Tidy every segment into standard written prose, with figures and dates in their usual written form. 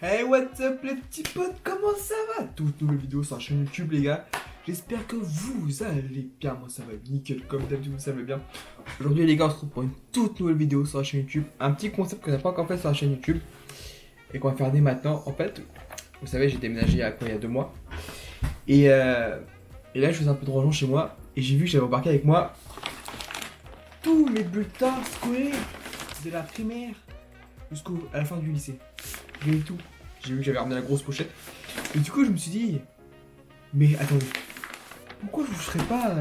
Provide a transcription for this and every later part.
Hey, what's up les petits potes, comment ça va? Toute nouvelle vidéo sur la chaîne YouTube les gars. J'espère que vous allez bien, moi ça va nickel, comme d'habitude vous savez bien. Aujourd'hui les gars on se retrouve pour une toute nouvelle vidéo sur la chaîne YouTube. Un petit concept qu'on n'a pas encore fait sur la chaîne YouTube et qu'on va faire dès maintenant. En fait, vous savez j'ai déménagé il y a 2 mois. Et là je faisais un peu de rangement chez moi et j'ai vu que j'avais embarqué avec moi tous mes bulletins scolaires de la primaire jusqu'à la fin du lycée. J'ai eu tout. J'ai vu que j'avais ramené la grosse pochette. Et du coup, je me suis dit, mais attendez, pourquoi je vous ferais pas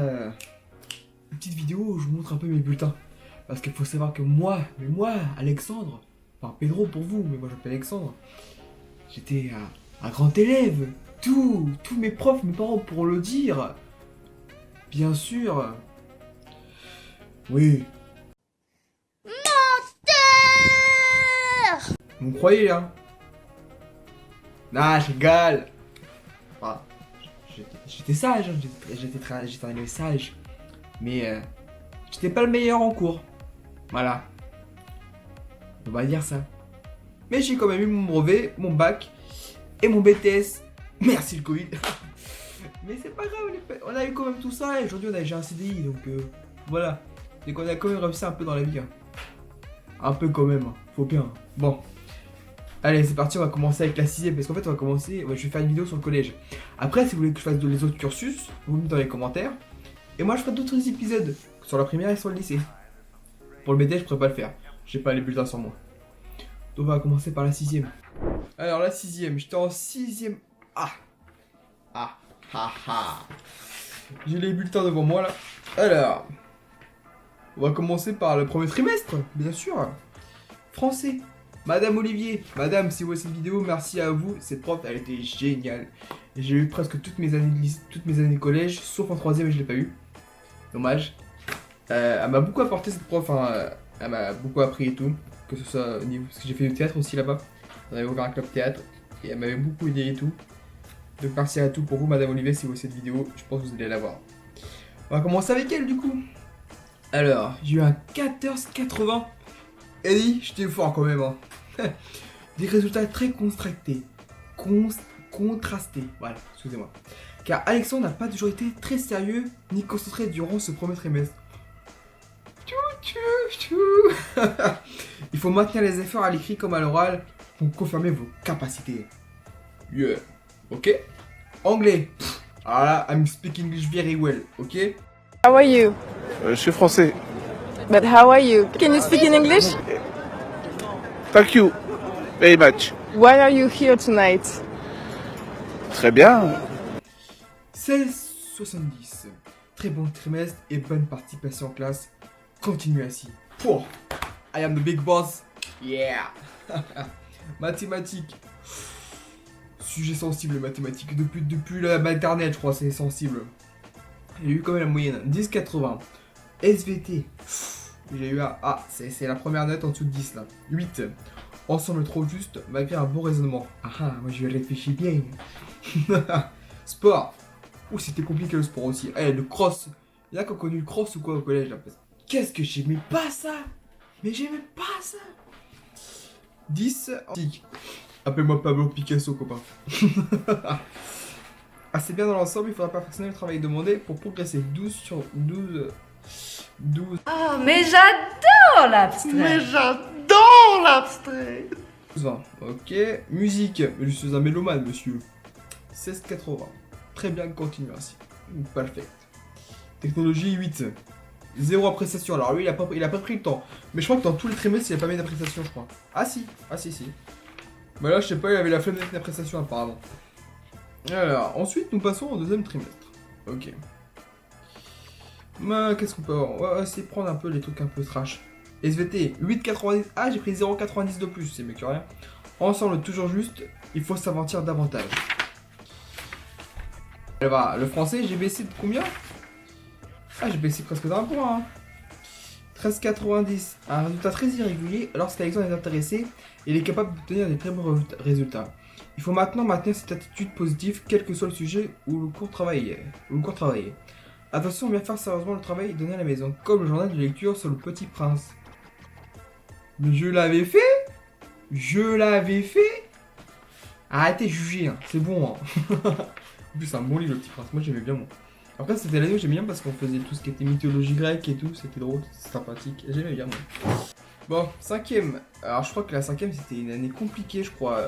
une petite vidéo où je vous montre un peu mes bulletins? Parce qu'il faut savoir que moi, Alexandre, enfin Pedro pour vous, mais moi je m'appelle Alexandre, j'étais un grand élève. Tous mes profs, mes parents pourront le dire. Bien sûr. Oui. Vous me croyez, hein? Ah, je rigole. Enfin, j'étais sage, hein. J'étais un élève sage. Mais j'étais pas le meilleur en cours. Voilà. On va dire ça. Mais j'ai quand même eu mon brevet, mon bac et mon BTS. Merci le Covid. Mais c'est pas grave, on a eu quand même tout ça et aujourd'hui on a déjà un CDI, donc voilà. Donc on a quand même réussi un peu dans la vie. Hein. Un peu quand même, hein. Faut bien. Bon. Allez, c'est parti, on va commencer avec la 6ème, parce qu'en fait, on va commencer, je vais faire une vidéo sur le collège. Après, si vous voulez que je fasse les autres cursus, vous me dites dans les commentaires. Et moi, je ferai d'autres épisodes, sur la primaire et sur le lycée. Pour le BT, je pourrais pas le faire, j'ai pas les bulletins sur moi. Donc, on va commencer par la 6ème. Alors, la 6ème, j'étais en 6ème. J'ai les bulletins devant moi, là. Alors, on va commencer par le premier trimestre, bien sûr. Français. Madame Olivier, madame, si vous voyez cette vidéo, merci à vous. Cette prof, elle était géniale. J'ai eu presque toutes mes années de lycée, toutes mes années de collège, sauf en 3ème et je l'ai pas eu. Dommage. Elle m'a beaucoup apporté cette prof, hein. Elle m'a beaucoup appris et tout. Que ce soit au niveau. Parce que j'ai fait du théâtre aussi là-bas. On avait ouvert un club théâtre. Et elle m'avait beaucoup aidé et tout. Donc merci à tout pour vous, madame Olivier, si vous voyez cette vidéo. Je pense que vous allez la voir. On va commencer avec elle du coup. Alors, j'ai eu un 14,80. Eddie, j'étais fort quand même, hein. Des résultats très contrastés. Contrastés, voilà, excusez-moi. Car Alexandre n'a pas toujours été très sérieux ni concentré durant ce premier trimestre. Il faut maintenir les efforts à l'écrit comme à l'oral pour confirmer vos capacités. Yeah, ok. Anglais. Alors là, I'm speaking English very well, ok. How are you? Je suis français. But how are you? Can you speak in English? Thank you very much. Why are you here tonight? Très bien. 16,70. Très bon trimestre et bonne participation en classe. Continuez ainsi. Pour I am the big boss. Yeah. Mathématiques. Sujet sensible, mathématiques. Depuis la maternelle, je crois, c'est sensible. J'ai eu quand même la moyenne. 10,80. SVT. J'ai eu un. Ah, c'est la première note en dessous de 10 là. 8. Ensemble trop juste, malgré un bon raisonnement. Moi je réfléchis bien. Sport. Ouh, c'était compliqué le sport aussi. Eh, le cross. Il y a qui ont connu le cross ou quoi au collège là? Qu'est-ce que j'aimais pas ça? Mais j'aimais pas ça. 10. Appelle-moi Pablo Picasso, copain. Assez bien dans l'ensemble, il faudra perfectionner le travail demandé pour progresser. 12 sur 12. 12. Ah, mais j'adore l'abstrait. j'adore l'abstrait. 20. Ok. Musique. Je suis un mélomane, monsieur. 16,80. Très bien, continue ainsi. Parfait. Technologie 8. 0 appréciation. Alors lui, il a pas pris le temps. Mais je crois que dans tous les trimestres, il a pas mis d'appréciation, je crois. Ah si. Mais là, je sais pas, il avait la flemme d'être d'appréciation apparemment. Alors, ensuite, nous passons au deuxième trimestre. Ok. Qu'est-ce qu'on peut avoir? On va essayer de prendre un peu les trucs un peu trash. SVT, 8,90. Ah, j'ai pris 0,90 de plus, c'est mieux que rien. Ensemble, toujours juste, il faut s'aventir davantage. Alors, le français, j'ai baissé de combien? Ah, j'ai baissé presque d'un point. Hein. 13,90. Un résultat très irrégulier, lorsqu'Alexandre est intéressé, il est capable d'obtenir des très bons résultats. Il faut maintenant maintenir cette attitude positive, quel que soit le sujet ou le cours travaillé. Attention à bien faire sérieusement le travail donné à la maison, comme le journal de lecture sur le Petit Prince. Mais je l'avais fait. Arrêtez de juger, hein. C'est bon. Hein. En plus, c'est un bon livre, le Petit Prince. Moi, j'aimais bien, moi. Après, c'était l'année où j'aimais bien parce qu'on faisait tout ce qui était mythologie grecque et tout. C'était drôle, c'était sympathique. J'aimais bien, moi. Bon, cinquième. Alors, je crois que la cinquième, c'était une année compliquée, je crois.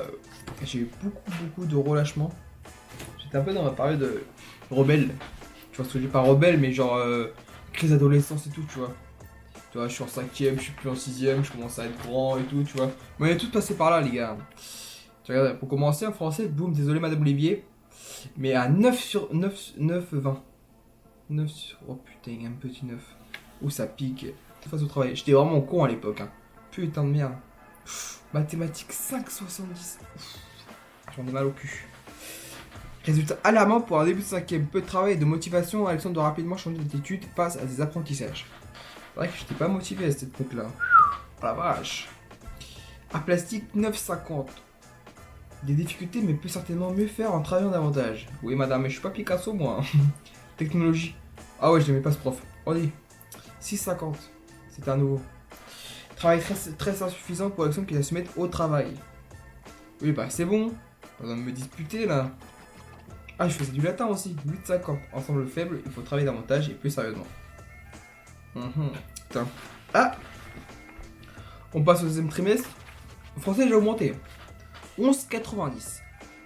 J'ai eu beaucoup de relâchement. J'étais un peu dans ma période rebelle. Tu vois ce que je dis, pas rebelle, mais genre crise d'adolescence et tout, tu vois. Tu vois, je suis en cinquième, je suis plus en sixième, je commence à être grand et tout, tu vois. Mais on est tous passés par là, les gars. Tu regardes, pour commencer, en français, boum, désolé, Madame Olivier. Mais à 9 sur 20. 9 sur... Oh putain, un petit 9. Ouh, ça pique. Face au travail. J'étais vraiment con à l'époque. Hein. Putain de merde. Mathématiques 5,70. J'en ai mal au cul. Résultat alarmant pour un début de cinquième. Peu de travail et de motivation. Alexandre doit rapidement changer d'attitude face à des apprentissages. C'est vrai que j'étais pas motivé à cette époque-là. Oh la vache. Art plastique 9,50. Des difficultés, mais peut certainement mieux faire en travaillant davantage. Oui, madame, mais je suis pas Picasso, moi. Technologie. Ah ouais, je n'aimais pas ce prof. Allez. 6,50. C'était un nouveau. Travail très insuffisant pour Alexandre qui doit se mettre au travail. Oui, bah c'est bon. Pas besoin de me disputer là. Ah, je faisais du latin aussi. 8,50. Ensemble faible, il faut travailler davantage et plus sérieusement. Putain. Ah, on passe au deuxième trimestre. Le français, j'ai augmenté. 11,90.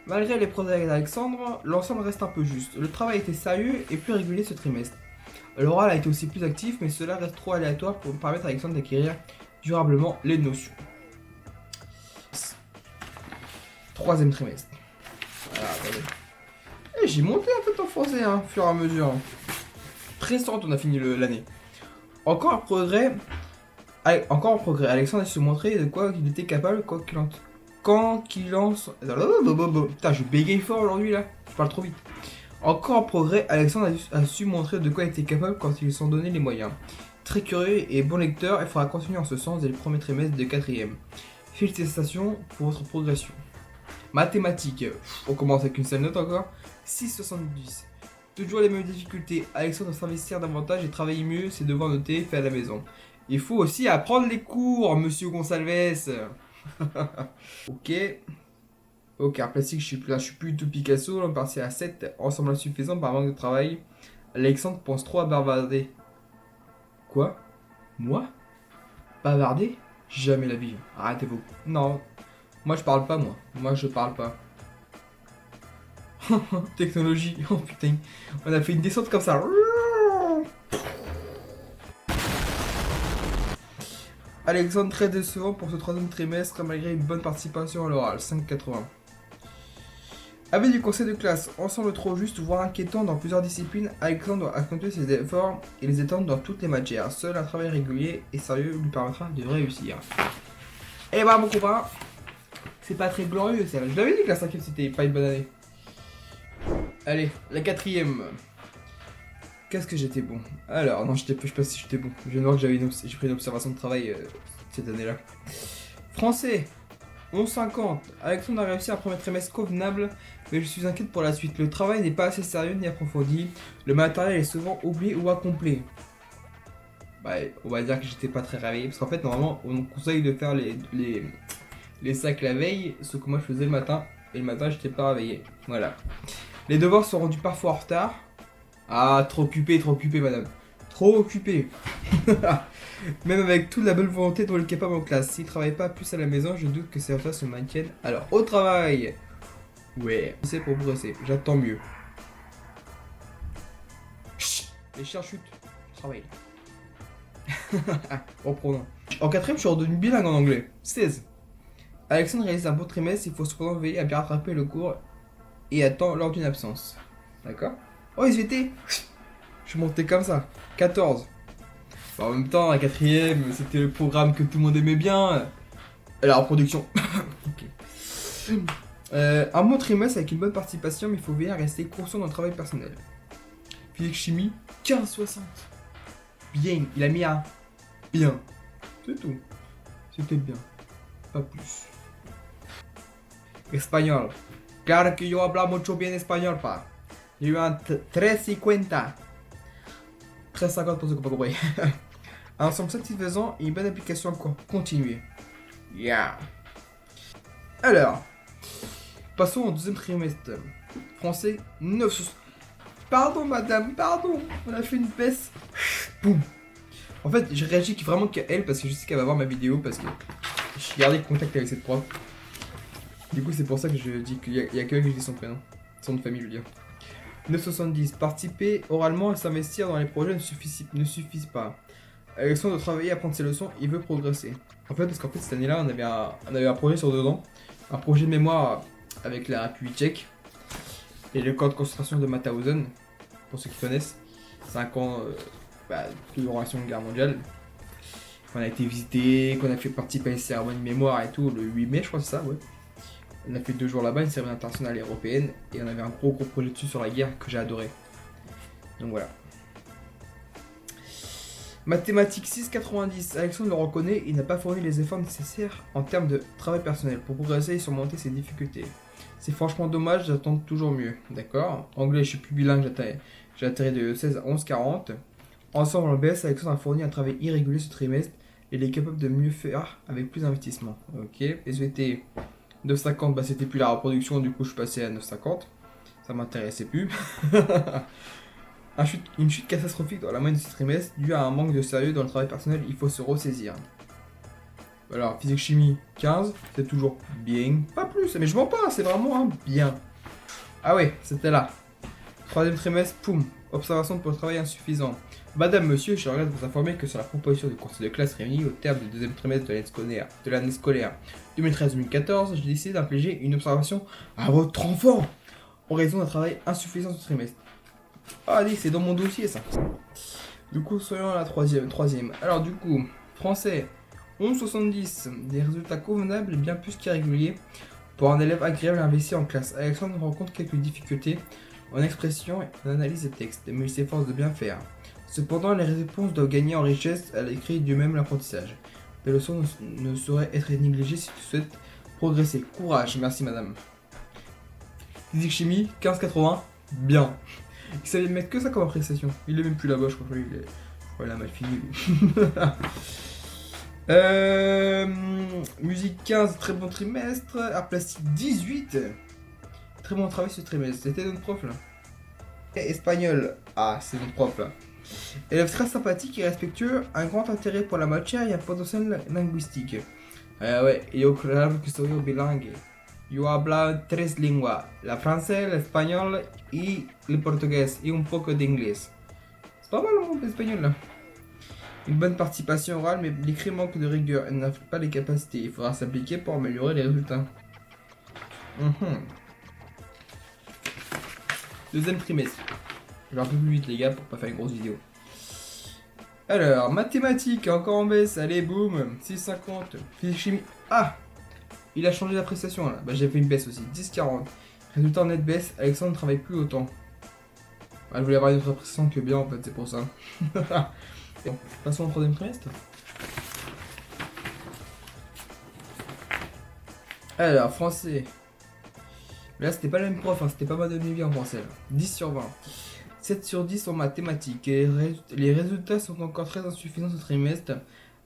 Malgré les progrès d'Alexandre, l'ensemble reste un peu juste. Le travail était sérieux et plus régulier ce trimestre. L'oral a été aussi plus actif, mais cela reste trop aléatoire pour permettre à Alexandre d'acquérir durablement les notions. Troisième trimestre. Voilà, attendez. Et j'ai monté un peu en français, hein, au fur et à mesure. Très sorte, on a fini l'année. Encore en progrès, Alexandre a su montrer de quoi il était capable quand il lance... Putain, je bégaye fort aujourd'hui là, je parle trop vite. Encore en progrès, Alexandre a su montrer de quoi il était capable quand il s'en donnait les moyens. Très curieux et bon lecteur, il faudra continuer en ce sens dès le premier trimestre de 4ème. Félicitations pour votre progression. Mathématiques, on commence avec une seule note encore. 6,70. Toujours les mêmes difficultés, Alexandre doit s'investir davantage et travailler mieux ses devoirs notés faits à la maison. Il faut aussi apprendre les cours, monsieur Gonsalves. Ok. Ok, art plastique, je suis plus tout Picasso, on est parti à 7, ensemble insuffisant par manque de travail. Alexandre pense trop à bavarder. Quoi? Moi? Bavarder? Jamais la vie. Arrêtez-vous. Non. Moi je parle pas, moi. Moi je parle pas. Technologie. Oh putain. On a fait une descente comme ça. Alexandre très décevant pour ce troisième trimestre malgré une bonne participation à l'oral. 5,80. Avis du conseil de classe. Ensemble trop juste, voire inquiétant dans plusieurs disciplines, Alexandre doit accentuer ses efforts et les étendre dans toutes les matières. Seul un travail régulier et sérieux lui permettra de réussir. Et bah mon copain, c'est pas très glorieux ça. Je l'avais dit que la cinquième c'était pas une bonne année. Allez, la quatrième. Qu'est-ce que j'étais bon? Alors, non, je sais pas si j'étais bon. Je viens de voir que j'ai pris une observation de travail cette année-là. Français, 11,50. Alexandre a réussi un premier trimestre convenable, mais je suis inquiète pour la suite. Le travail n'est pas assez sérieux ni approfondi. Le matériel est souvent oublié ou incomplet. Bah, on va dire que j'étais pas très réveillé. Parce qu'en fait, normalement, on nous conseille de faire les sacs la veille, ce que moi je faisais le matin. Et le matin, j'étais pas réveillé. Voilà. Les devoirs sont rendus parfois en retard. Ah, trop occupé, madame. Trop occupé. Même avec toute la bonne volonté dont il est capable en classe. S'il travaille pas plus à la maison, je doute que ses résultats se maintiennent. Alors, au travail. Ouais, c'est pour progresser. J'attends mieux. Chut, les chiens chutent. Je travaille. Reprenons. En quatrième, je suis redevenu bilingue en anglais. 16. Alexandre réalise un bon trimestre. Il faut cependant veiller à bien rattraper le cours et attend lors d'une absence. D'accord? Oh, SVT. Je suis monté comme ça. 14. Bon, en même temps, la quatrième, c'était le programme que tout le monde aimait bien. Alors, en production. Okay. Un bon trimestre avec une bonne participation, mais il faut veiller à rester conscient dans le travail personnel. Physique chimie, 15,60. Bien, il a mis un bien. C'est tout. C'était bien. Pas plus. Espagnol. Claro que yo hablo mucho bien espagnol, pa. J'ai eu un 13,50. 13,50 pour ceux qui n'ont pas compris. Un ensemble satisfaisant et une bonne application encore. Continuez. Yeah. Alors, Passons au deuxième trimestre. Français 9. Pardon madame, pardon. On a fait une baisse. Boum. En fait, j'ai réagi vraiment qu'à elle parce que je sais qu'elle va voir ma vidéo parce que j'ai gardé contact avec cette prof. Du coup, c'est pour ça que je dis qu'il y a que elle que je dis son prénom. Son nom de famille, je veux dire. 9,70. Participer oralement et s'investir dans les projets ne suffisent pas. Alexandre de travailler, apprendre ses leçons, il veut progresser. En fait, parce qu'en fait, cette année-là, on avait un projet sur 2 ans. Un projet de mémoire avec la République tchèque. Et le camp de concentration de Mauthausen, pour ceux qui connaissent. C'est un camp durant la Seconde Guerre mondiale. Qu'on a été visité, qu'on a fait participer à une cérémonie de mémoire et tout, le 8 mai, je crois que c'est ça, ouais. On a fait 2 jours là-bas, une cérémonie internationale et européenne, et on avait un gros projet dessus sur la guerre que j'ai adoré. Donc voilà. Mathématiques 6,90. Alexandre le reconnaît, il n'a pas fourni les efforts nécessaires en termes de travail personnel pour progresser et surmonter ses difficultés. C'est franchement dommage, j'attends toujours mieux. D'accord. Anglais, je suis plus bilingue, j'ai atterri de 16 à 11,40. Ensemble en BS, Alexandre a fourni un travail irrégulier ce trimestre et il est capable de mieux faire avec plus d'investissement. Ok. SVT 9,50, bah c'était plus la reproduction, du coup je suis passé à 9,50. Ça m'intéressait plus. Une chute catastrophique dans la moyenne de ce trimestre due à un manque de sérieux dans le travail personnel, il faut se ressaisir. Alors, physique chimie 15, c'est toujours bien, pas plus, mais je mens pas, c'est vraiment un bien. Ah ouais, c'était là. 3e trimestre, poum, observation pour le travail insuffisant. Madame, monsieur, je regrette de vous informer que sur la proposition du conseil de classe réunie au terme du 2e trimestre de l'année scolaire 2013-2014, j'ai décidé d'infliger une observation à votre enfant en raison d'un travail insuffisant ce trimestre. Ah, allez, c'est dans mon dossier ça. Du coup, soyons à la troisième. Alors, du coup, français 11,70. Des résultats convenables et bien plus qu'irréguliers pour un élève agréable à investir en classe. Alexandre rencontre quelques difficultés en expression et en analyse des textes, mais il s'efforce de bien faire. Cependant, les réponses doivent gagner en richesse à l'écrit du même l'apprentissage. Les leçons ne sauraient être négligées si tu souhaites progresser. Courage, merci madame. Physique chimie 15,80. Bien. Il savait mettre que ça comme appréciation. Il est même plus là-bas, je crois. Il a mal fini. Musique 15, très bon trimestre. Art plastique 18. Très bon travail ce trimestre. C'était notre prof là. Et espagnol. Ah, c'est notre prof là. Élève très sympathique et respectueux, un grand intérêt pour la matière et un potentiel linguistique. Ouais, yo creo que soy bilingue. Yo hablo 3 lenguas, la français, l'espagnol et le portugais, et un peu d'inglés. C'est pas mal mon espagnol là. Une bonne participation orale, mais l'écrit manque de rigueur, elle n'a pas les capacités, il faudra s'appliquer pour améliorer les résultats. 2e trimestre. Je vais un peu plus vite les gars pour pas faire une grosse vidéo. Alors, mathématiques, encore en baisse, allez boum, 6,50. Physique chimie, ah, il a changé d'appréciation là, bah j'ai fait une baisse aussi, 10,40. Résultat en net baisse, Alexandre ne travaille plus autant. Bah, je voulais avoir une autre appréciation que bien en fait, c'est pour ça. Bon, passons au 3e trimestre. Alors, français. Mais là, c'était pas le même prof, hein, c'était pas Madame Lévy en français. Là. 10 sur 20. 7 sur 10 en mathématiques. Et les résultats sont encore très insuffisants ce trimestre.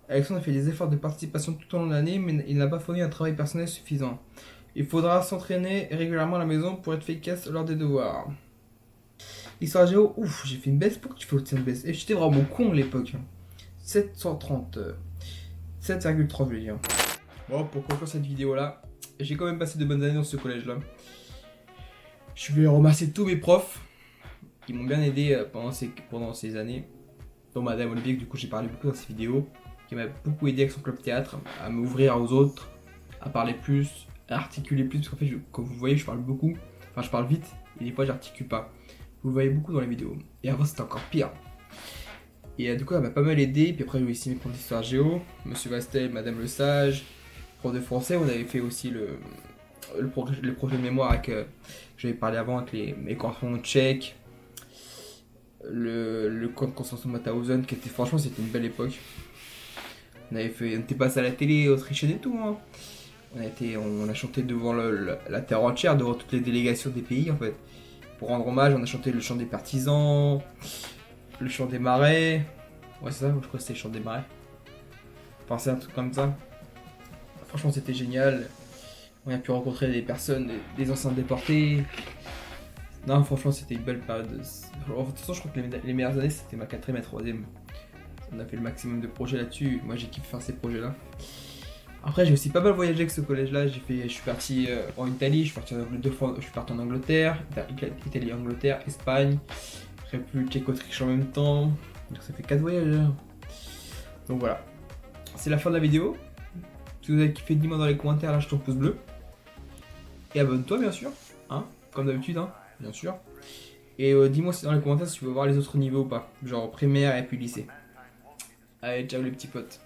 Alexandre a fait des efforts de participation tout au long de l'année, mais il n'a pas fourni un travail personnel suffisant. Il faudra s'entraîner régulièrement à la maison pour être efficace lors des devoirs. Histoire géo, ouf, j'ai fait une baisse. Pourquoi tu fais aussi une baisse? Et j'étais vraiment con à l'époque. 730. 7,30 je veux dire. Bon, pour conclure cette vidéo là, j'ai quand même passé de bonnes années dans ce collège là. Je vais remercier tous mes profs qui m'ont bien aidé pendant ces années. Dont Madame Olivier, que du coup j'ai parlé beaucoup dans ces vidéos, qui m'a beaucoup aidé avec son club théâtre, à m'ouvrir aux autres, à parler plus, à articuler plus, parce qu'en fait, comme vous voyez, je parle beaucoup, enfin je parle vite, et des fois j'articule pas. Vous le voyez beaucoup dans les vidéos. Et avant c'était encore pire. Et du coup elle m'a pas mal aidé, puis après j'ai eu aussi mes profs d'histoire géo, Monsieur Vastel, Madame Le Sage, prof de français, on avait fait aussi le projet de mémoire avec, que j'avais parlé avant avec mes correspondants tchèques, le camp de concentration de Mauthausen, qui était franchement c'était une belle époque. On était passé à la télé autrichienne et tout, hein. On a chanté devant la terre entière, devant toutes les délégations des pays en fait. Pour rendre hommage, on a chanté le chant des partisans, le chant des marais. Ouais c'est ça, je crois que c'était le chant des marais. Enfin c'est un truc comme ça. Franchement c'était génial. On a pu rencontrer des personnes, des anciens déportés. Non, franchement, c'était une belle période. De toute façon, je crois que les meilleures années, c'était ma 4ème et 3ème. On a fait le maximum de projets là-dessus. Moi, j'ai kiffé faire ces projets-là. Après, j'ai aussi pas mal voyagé avec ce collège-là. Je suis parti en Italie, je suis parti 2 fois, je suis parti en Angleterre, Italie, Angleterre, Espagne, République tchèque, Autriche en même temps. Donc ça fait 4 voyages. Donc voilà. C'est la fin de la vidéo. Si vous avez kiffé, dis-moi dans les commentaires, lâche ton pouce bleu. Et abonne-toi, bien sûr. Hein, comme d'habitude, hein, bien sûr. Et dis-moi dans les commentaires si tu veux voir les autres niveaux ou pas. Genre primaire et puis lycée. Allez, ciao les petits potes.